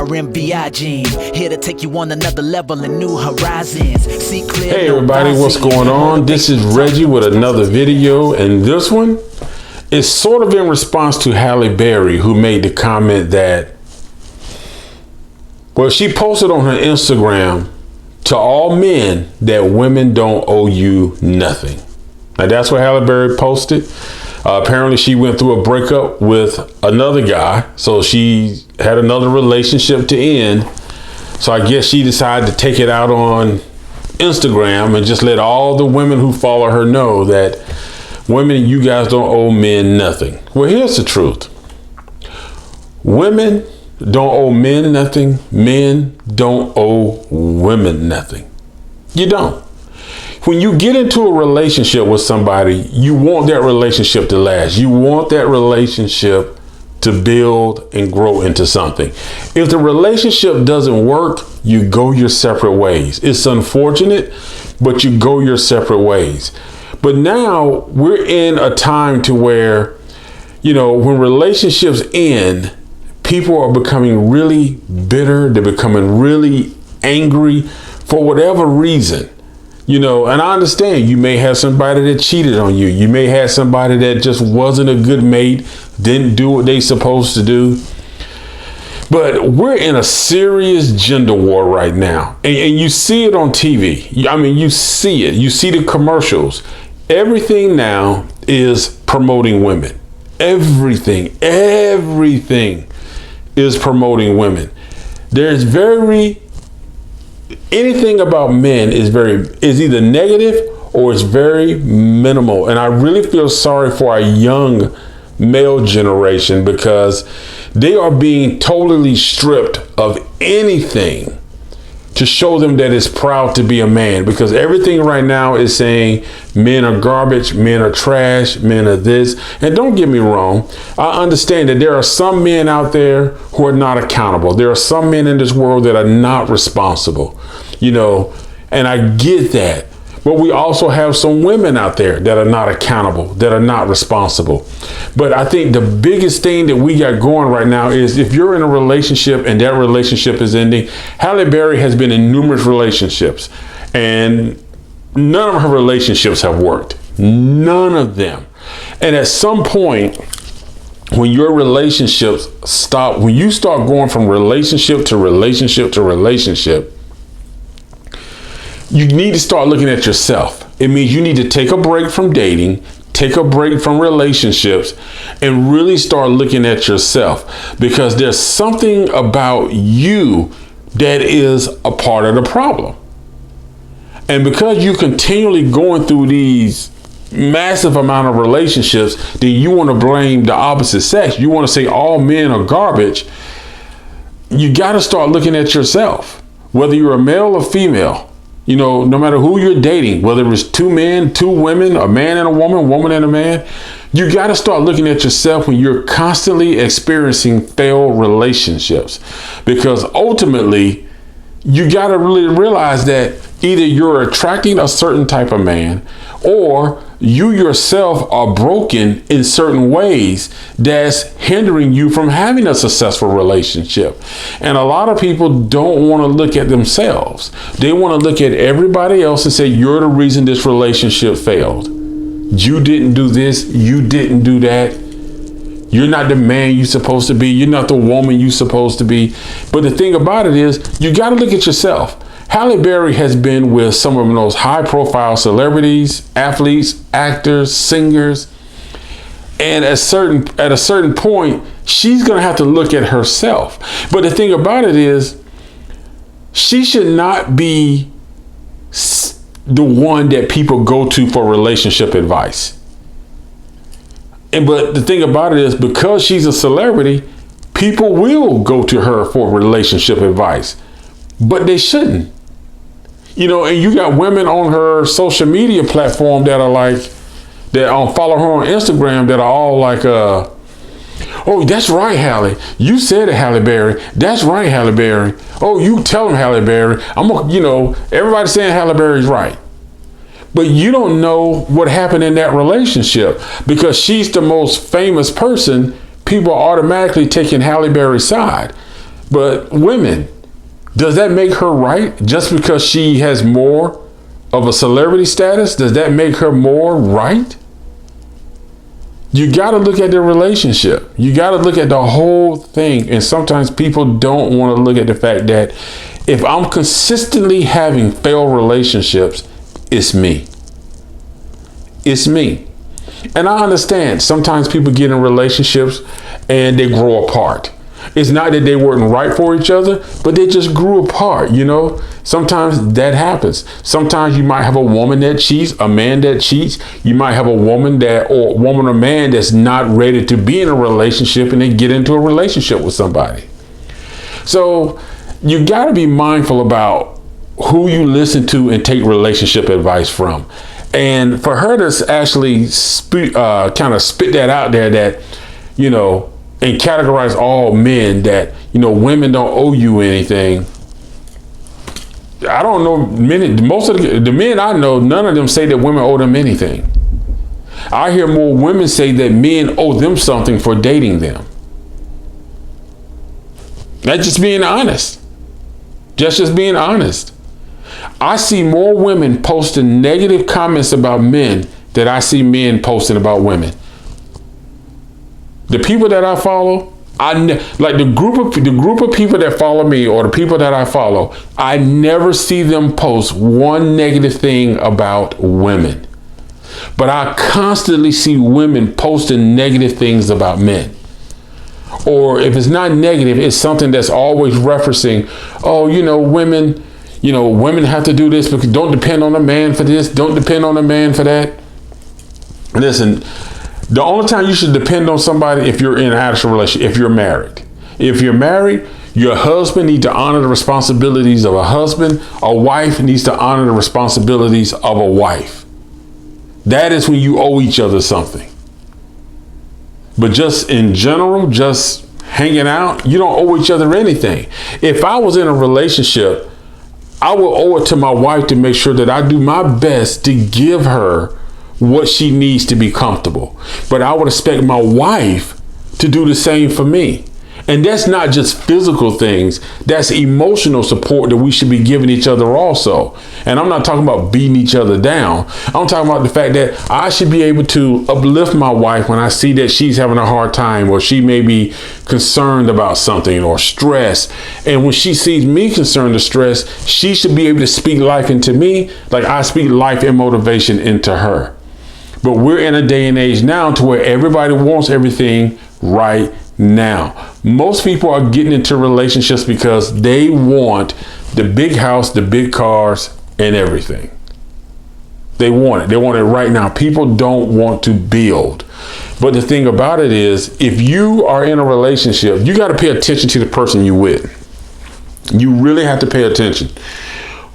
RMBI gene, here to take you on another level and new horizons. See clear. Hey everybody, what's going on? This is Reggie with another video, and this one is sort of in response to Hallie Berry, who made the comment that, well, she posted on her Instagram to all men that women don't owe you nothing. Now that's what Hallie Berry posted. Apparently she went through a breakup with another guy, so she had another relationship to end. So I guess she decided to take it out on Instagram and just let all the women who follow her know that women, you guys don't owe men nothing. Well, here's the truth. Women don't owe men nothing. Men don't owe women nothing. You don't. When you get into a relationship with somebody, you want that relationship to last. You want that relationship to build and grow into something. If the relationship doesn't work, you go your separate ways. It's unfortunate, but you go your separate ways. But now we're in a time to where, when relationships end, people are becoming really bitter. They're becoming really angry for whatever reason. And I understand you may have somebody that cheated on you. You may have somebody that just wasn't a good mate, didn't do what they supposed to do. But we're in a serious gender war right now. And you see it on TV. I mean, you see it. You see the commercials. Everything now is promoting women. Everything is promoting women. There's anything about men is either negative or it's very minimal. And I really feel sorry for our young male generation because they are being totally stripped of anything to show them that it's proud to be a man, because everything right now is saying men are garbage, men are trash, men are this. And don't get me wrong, I understand that there are some men out there who are not accountable. There are some men in this world that are not responsible, and I get that. But we also have some women out there that are not accountable, that are not responsible. But I think the biggest thing that we got going right now is if you're in a relationship and that relationship is ending. Hallie Berry has been in numerous relationships and none of her relationships have worked. None of them. And at some point, when your relationships stop, when you start going from relationship to relationship to relationship, you need to start looking at yourself. It means you need to take a break from dating, take a break from relationships, and really start looking at yourself, because there's something about you that is a part of the problem. And because you continually going through these massive amount of relationships, then you want to blame the opposite sex. You want to say all men are garbage. You got to start looking at yourself, whether you're a male or female. No matter who you're dating, whether it's two men, two women, a man and a woman and a man, you got to start looking at yourself when you're constantly experiencing failed relationships. Because ultimately, you got to really realize that either you're attracting a certain type of man or you yourself are broken in certain ways that's hindering you from having a successful relationship. And a lot of people don't want to look at themselves. They want to look at everybody else and say, you're the reason this relationship failed. You didn't do this. You didn't do that. You're not the man you're supposed to be. You're not the woman you're supposed to be. But the thing about it is, you got to look at yourself. Hallie Berry has been with some of the most high-profile celebrities, athletes, actors, singers, and at a certain point, she's going to have to look at herself. But the thing about it is, she should not be the one that people go to for relationship advice. But the thing about it is, because she's a celebrity, people will go to her for relationship advice, but they shouldn't. And you got women on her social media platform that follow her on Instagram that are all like, oh, that's right, Hallie. You said it, Hallie Berry. That's right, Hallie Berry. Oh, you tell them, Hallie Berry. Everybody's saying Hallie Berry's right. But you don't know what happened in that relationship, because she's the most famous person. People are automatically taking Hallie Berry's side. But women, does that make her right? Just because she has more of a celebrity status, does that make her more right? You got to look at the relationship. You got to look at the whole thing. And sometimes people don't want to look at the fact that if I'm consistently having failed relationships, it's me. It's me. And I understand sometimes people get in relationships and they grow apart. It's not that they weren't right for each other, but they just grew apart, you know? Sometimes that happens. Sometimes you might have a woman that cheats, a man that cheats. You might have a woman or man that's not ready to be in a relationship and then get into a relationship with somebody. So you got to be mindful about who you listen to and take relationship advice from. And for her to actually kind of spit that out there that, you know, and categorize all men that, you know, women don't owe you anything. I don't know most of the men I know, none of them say that women owe them anything. I hear more women say that men owe them something for dating them. That's just being honest. Just being honest. I see more women posting negative comments about men than I see men posting about women. The people that I follow, like the group of people that follow me or the people that I follow, I never see them post one negative thing about women. But I constantly see women posting negative things about men. Or if it's not negative, it's something that's always referencing, oh, women have to do this because don't depend on a man for this, don't depend on a man for that. Listen, the only time you should depend on somebody if you're in an actual relationship, if you're married. If you're married, your husband needs to honor the responsibilities of a husband. A wife needs to honor the responsibilities of a wife. That is when you owe each other something. But just in general, just hanging out, you don't owe each other anything. If I was in a relationship, I will owe it to my wife to make sure that I do my best to give her what she needs to be comfortable. But I would expect my wife to do the same for me. And that's not just physical things. That's emotional support that we should be giving each other also. And I'm not talking about beating each other down. I'm talking about the fact that I should be able to uplift my wife when I see that she's having a hard time or she may be concerned about something or stressed. And when she sees me concerned or stressed, she should be able to speak life into me like I speak life and motivation into her. But we're in a day and age now to where everybody wants everything right now. Most people are getting into relationships because they want the big house, the big cars, and everything. They want it. They want it right now. People don't want to build. But the thing about it is, if you are in a relationship, you got to pay attention to the person you're with. You really have to pay attention.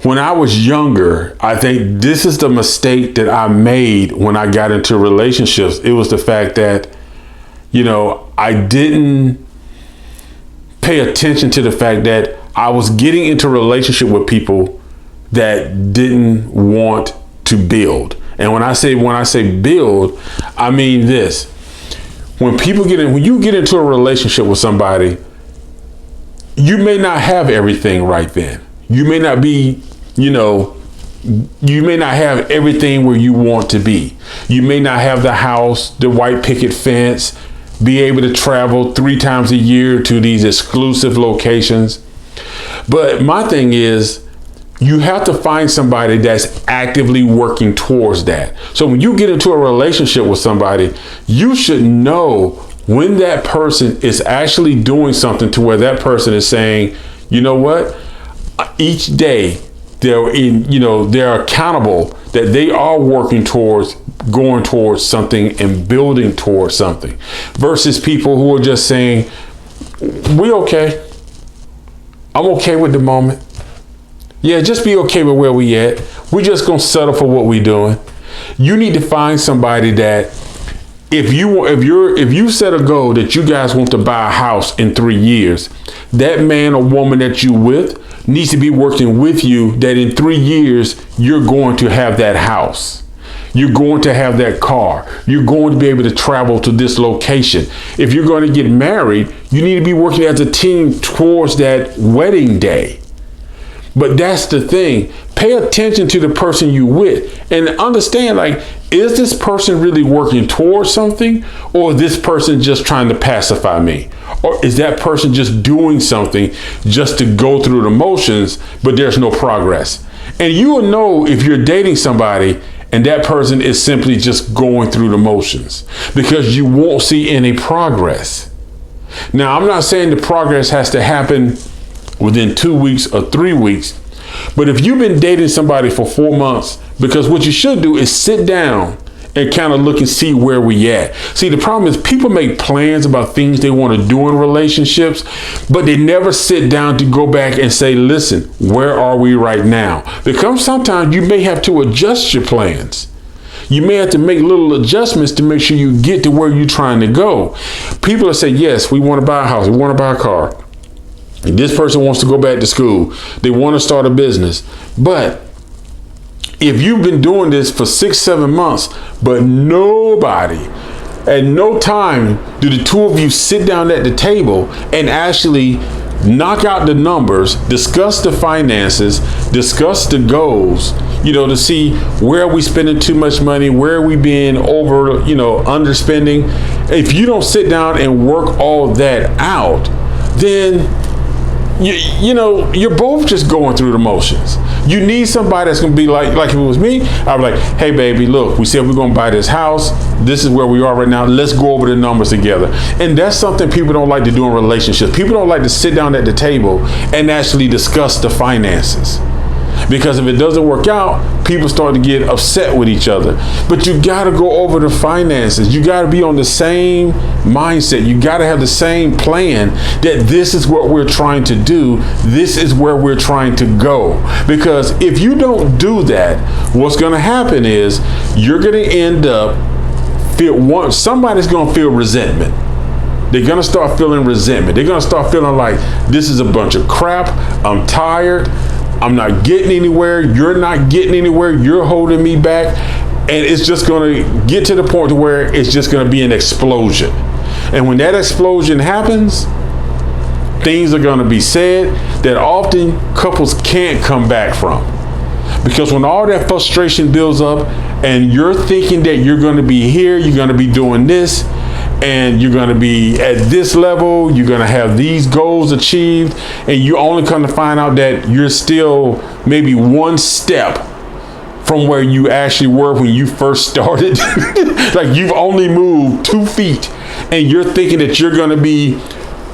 When I was younger, I think this is the mistake that I made when I got into relationships. It was the fact that, I didn't pay attention to the fact that I was getting into a relationship with people that didn't want to build. And when I say build, I mean this. When you get into a relationship with somebody, you may not have everything right then. You may not be, you may not have everything where you want to be. You may not have the house, the white picket fence, be able to travel 3 times a year to these exclusive locations. But my thing is, you have to find somebody that's actively working towards that. So when you get into a relationship with somebody, you should know when that person is actually doing something to where that person is saying, you know what, each day they're accountable that they are working towards going towards something and building towards something, versus people who are just saying, we okay. I'm okay with the moment. Yeah, just be okay with where we at. We're just gonna settle for what we're doing. You need to find somebody that if you set a goal that you guys want to buy a house in 3 years, that man or woman that you with needs to be working with you that in 3 years you're going to have that house. You're going to have that car. You're going to be able to travel to this location. If you're going to get married, you need to be working as a team towards that wedding day. But that's the thing. Pay attention to the person you with and understand, like, is this person really working towards something, or is this person just trying to pacify me? Or is that person just doing something just to go through the motions, but there's no progress? And you will know if you're dating somebody and that person is simply just going through the motions, because you won't see any progress. Now, I'm not saying the progress has to happen within 2 weeks or 3 weeks, but if you've been dating somebody for 4 months, because what you should do is sit down and kind of look and see where we at. See, the problem is people make plans about things they want to do in relationships, but they never sit down to go back and say, listen, where are we right now? Because sometimes you may have to adjust your plans. You may have to make little adjustments to make sure you get to where you're trying to go. People will say, yes, we want to buy a house, we want to buy a car. And this person wants to go back to school. They want to start a business. But if you've been doing this for 6-7 months, but nobody, at no time do the two of you sit down at the table and actually knock out the numbers, discuss the finances, discuss the goals, to see where are we spending too much money, where are we being over, underspending. If you don't sit down and work all that out, then you're both just going through the motions. You need somebody that's going to be like if it was me, I'd be like, hey, baby, look, we said we're going to buy this house. This is where we are right now. Let's go over the numbers together. And that's something people don't like to do in relationships. People don't like to sit down at the table and actually discuss the finances. Because if it doesn't work out, people start to get upset with each other. But you got to go over the finances. You got to be on the same mindset. You got to have the same plan that this is what we're trying to do. This is where we're trying to go. Because if you don't do that, what's going to happen is you're going to end up somebody's going to feel resentment. They're going to start feeling resentment. They're going to start feeling like this is a bunch of crap. I'm tired. I'm not getting anywhere. You're not getting anywhere. You're holding me back. And it's just going to get to the point where it's just going to be an explosion. And when that explosion happens, things are going to be said that often couples can't come back from. Because when all that frustration builds up and you're thinking that you're going to be here, you're going to be doing this, and you're going to be at this level, you're going to have these goals achieved, and you only come to find out that you're still maybe one step from where you actually were when you first started. Like you've only moved 2 feet and you're thinking that you're going to be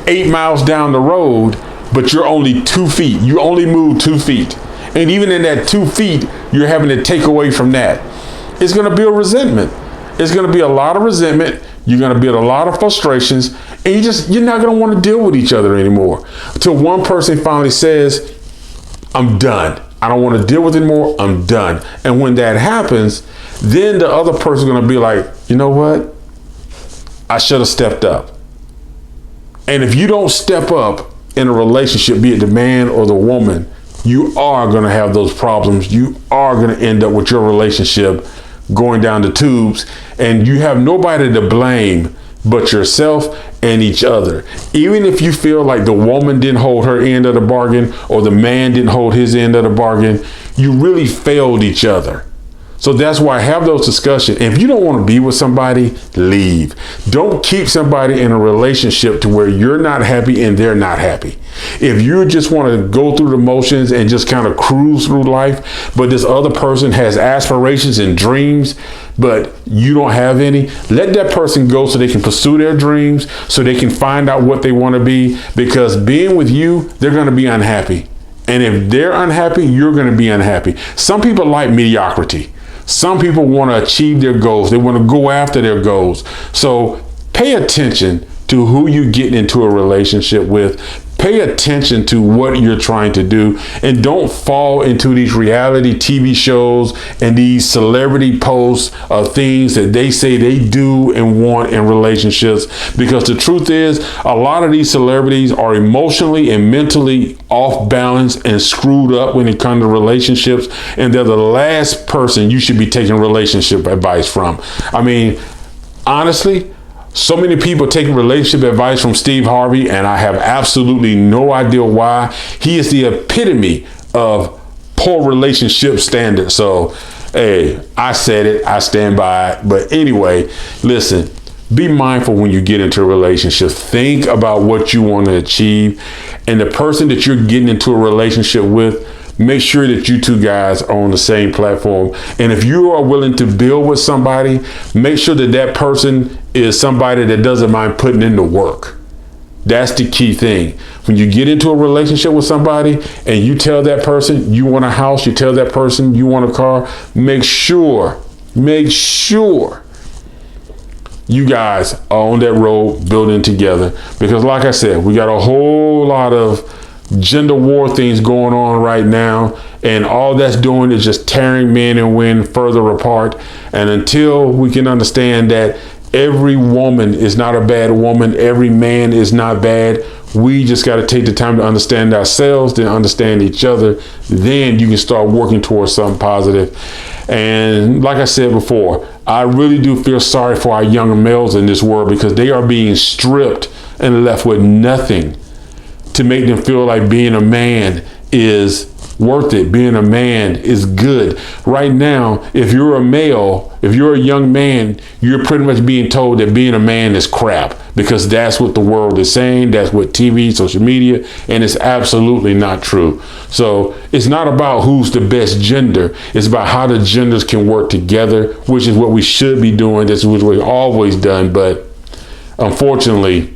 8 miles down the road, but you're only 2 feet. You only moved 2 feet. And even in that 2 feet, you're having to take away from that. It's going to be a resentment. It's going to be a lot of resentment. You're going to be at a lot of frustrations, and you're not going to want to deal with each other anymore until one person finally says, I'm done. I don't want to deal with it anymore. I'm done. And when that happens, then the other person's going to be like, you know what? I should have stepped up. And if you don't step up in a relationship, be it the man or the woman, you are going to have those problems. You are going to end up with your relationship going down the tubes, and you have nobody to blame but yourself and each other. Even if you feel like the woman didn't hold her end of the bargain or the man didn't hold his end of the bargain, you really failed each other. So that's why I have those discussions. And if you don't want to be with somebody, leave. Don't keep somebody in a relationship to where you're not happy and they're not happy. If you just want to go through the motions and just kind of cruise through life, but this other person has aspirations and dreams, but you don't have any, let that person go so they can pursue their dreams, so they can find out what they want to be. Because being with you, they're going to be unhappy. And if they're unhappy, you're going to be unhappy. Some people like mediocrity. Some people want to achieve their goals. They want to go after their goals. So pay attention to who you get into a relationship with. Pay attention to what you're trying to do, and don't fall into these reality TV shows and these celebrity posts of things that they say they do and want in relationships. Because the truth is, a lot of these celebrities are emotionally and mentally off balance and screwed up when it comes to relationships, and they're the last person you should be taking relationship advice from. I mean, honestly, so many people taking relationship advice from Steve Harvey, and I have absolutely no idea why. He is the epitome of poor relationship standards. So, hey, I said it, I stand by it. But anyway, listen, be mindful when you get into a relationship. Think about what you want to achieve, and the person that you're getting into a relationship with, make sure that you two guys are on the same platform. And if you are willing to build with somebody, make sure that that person is somebody that doesn't mind putting in the work. That's the key thing. When you get into a relationship with somebody and you tell that person you want a house, you tell that person you want a car, make sure you guys are on that road building together. Because like I said, we got a whole lot of gender war things going on right now, and all that's doing is just tearing men and women further apart. And until we can understand that every woman is not a bad woman, every man is not bad, we just got to take the time to understand ourselves, then understand each other. Then you can start working towards something positive. And like I said before, I really do feel sorry for our young males in this world, because they are being stripped and left with nothing to make them feel like being a man is worth it. Being a man is good. Right now, if you're a male, if you're a young man, you're pretty much being told that being a man is crap, because that's what the world is saying. That's what TV, social media, and it's absolutely not true. So it's not about who's the best gender. It's about how the genders can work together, which is what we should be doing. That's what we've always done. But unfortunately,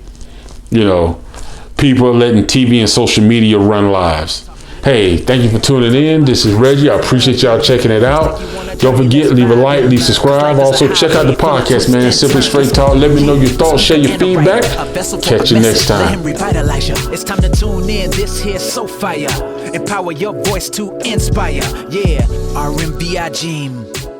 people are letting TV and social media run lives. Hey, thank you for tuning in. This is Reggie. I appreciate y'all checking it out. Don't forget, leave a like, leave subscribe. Also, check out the podcast, man. Simply Straight Talk. Let me know your thoughts, share your feedback. Catch you next time. It's time to tune in. This here's so fire. Empower your voice to inspire. Yeah, R&B Jim.